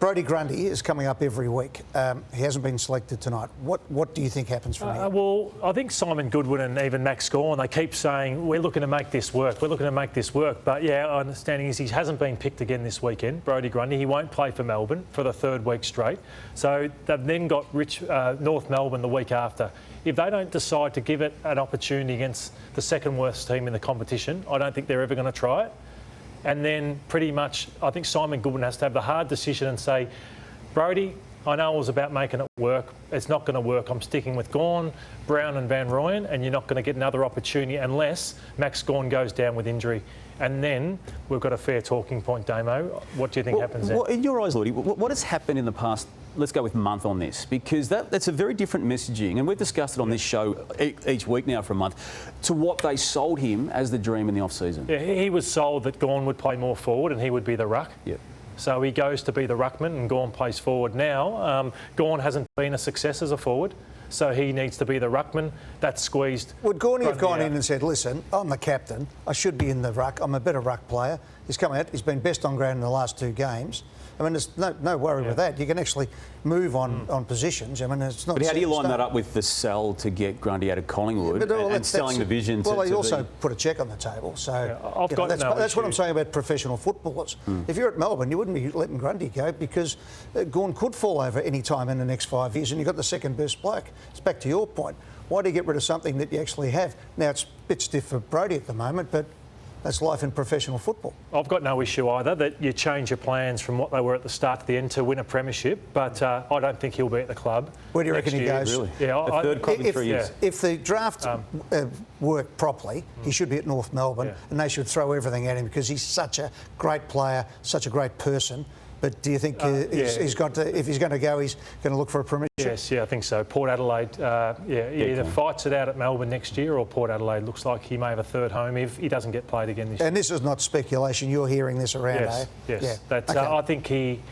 Brodie Grundy is coming up every week. He hasn't been selected tonight. What do you think happens from here? Well, I think Simon Goodwin and even Max Gawn, they keep saying, we're looking to make this work, we're looking to make this work. But yeah, our understanding is he hasn't been picked again this weekend, Brodie Grundy. He won't play for Melbourne for the third week straight. So they've then got North Melbourne the week after. If they don't decide to give it an opportunity against the second worst team in the competition, I don't think they're ever going to try it. And then pretty much, I think Simon Goodwin has to have the hard decision and say, Brodie, I know it was about making it work. It's not going to work. I'm sticking with Gawn, Brown and Van Rooyen, and you're not going to get another opportunity unless Max Gawn goes down with injury. And then we've got a fair talking point, Damo. What do you think happens there? Well, in your eyes, Lloyd, what has happened in the past, let's go with month on this, because that's a very different messaging, and we've discussed it on this show each week now for a month, to what they sold him as the dream in the off-season. Yeah, he was sold that Gawn would play more forward and he would be the ruck. Yeah. So he goes to be the ruckman and Gawn plays forward now. Gawn hasn't been a success as a forward, so he needs to be the ruckman. That's squeezed. Would Gawny have gone in and said, listen, I'm the captain, I should be in the ruck, I'm a better ruck player. He's come out, he's been best on ground in the last 2 games. I mean, there's no worry with that. You can actually move on positions. I mean, it's not. But how do you line that up with the sell to get Grundy out of Collingwood and selling the vision? Well, he also put a check on the table. So that's what I'm saying about professional footballers. If you're at Melbourne, you wouldn't be letting Grundy go because Gawn could fall over any time in the next 5 years, and you've got the second best bloke. It's back to your point. Why do you get rid of something that you actually have? Now it's a bit stiff for Brodie at the moment, but that's life in professional football. I've got no issue either that you change your plans from what they were at the start to the end to win a premiership, but I don't think he'll be at the club. Where do you reckon he goes? Really? Yeah, the third club in 3 years. If the draft worked properly, he should be at North Melbourne, and they should throw everything at him because he's such a great player, such a great person. But do you think he's got to, if he's going to go, he's going to look for a premiership? Yes, I think so. Port Adelaide, he either fights it out at Melbourne next year or Port Adelaide looks like he may have a third home if he doesn't get played again this year. And this is not speculation. You're hearing this around, yes, eh? Yes, yeah. That's, Okay. I think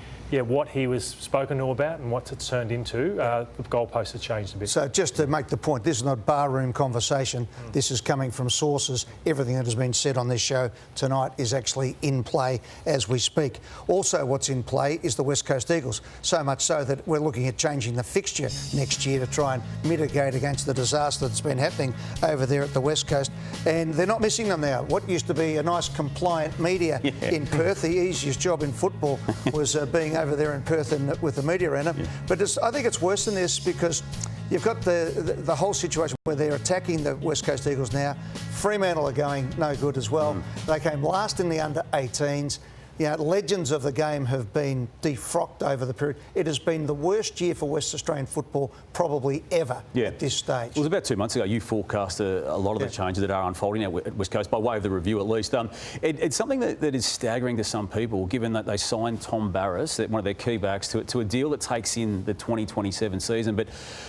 what he was spoken to about and what it's turned into, the goalposts have changed a bit. So just to make the point, this is not barroom conversation. This is coming from sources. Everything that has been said on this show tonight is actually in play as we speak. Also, what's in play is the West Coast Eagles, so much so that we're looking at changing the fixture next year to try and mitigate against the disaster that's been happening over there at the West Coast. And they're not missing them now. What used to be a nice compliant media in Perth, the easiest job in football was being over there in Perth with the media around them. But I think it's worse than this because you've got the whole situation where they're attacking the West Coast Eagles now. Fremantle are going no good as well. They came last in the under-18s. You know, legends of the game have been defrocked over the period. It has been the worst year for West Australian football probably ever at this stage. It was about 2 months ago. You forecast a lot of the changes that are unfolding at West Coast, by way of the review at least. It's something that is staggering to some people, given that they signed Tom Barrass, one of their key backs, to a deal that takes in the 2027 season. But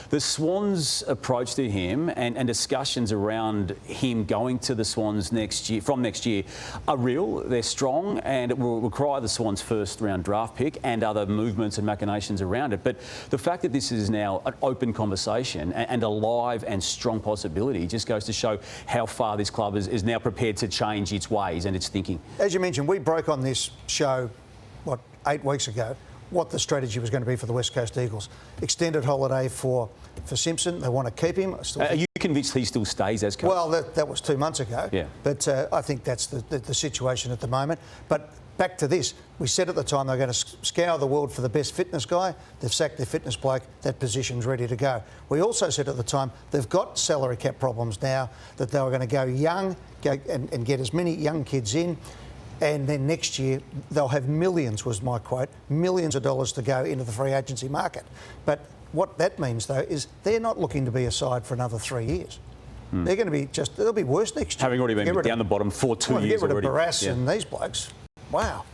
the Swans' approach to him and discussions around him going to the Swans next year are real. They're strong, and it will require the Swans' first round draft pick and other movements and machinations around it. But the fact that this is now an open conversation and a live and strong possibility just goes to show how far this club is now prepared to change its ways and its thinking. As you mentioned, we broke on this show, 8 weeks ago, what the strategy was going to be for the West Coast Eagles. Extended holiday for Simpson. They want to keep him. Are you convinced he still stays as coach? Well, that was 2 months ago. Yeah. But I think that's the situation at the moment. But back to this, we said at the time they were going to scour the world for the best fitness guy. They've sacked their fitness bloke. That position's ready to go. We also said at the time they've got salary cap problems now, that they were going to go young and get as many young kids in. And then next year they'll have millions, was my quote, millions of dollars to go into the free agency market. But what that means, though, is they're not looking to be a side for another 3 years. They're going to be they'll be worse next year. Having already been down the bottom for 2 years get rid already. of Barrass and these blokes. Wow.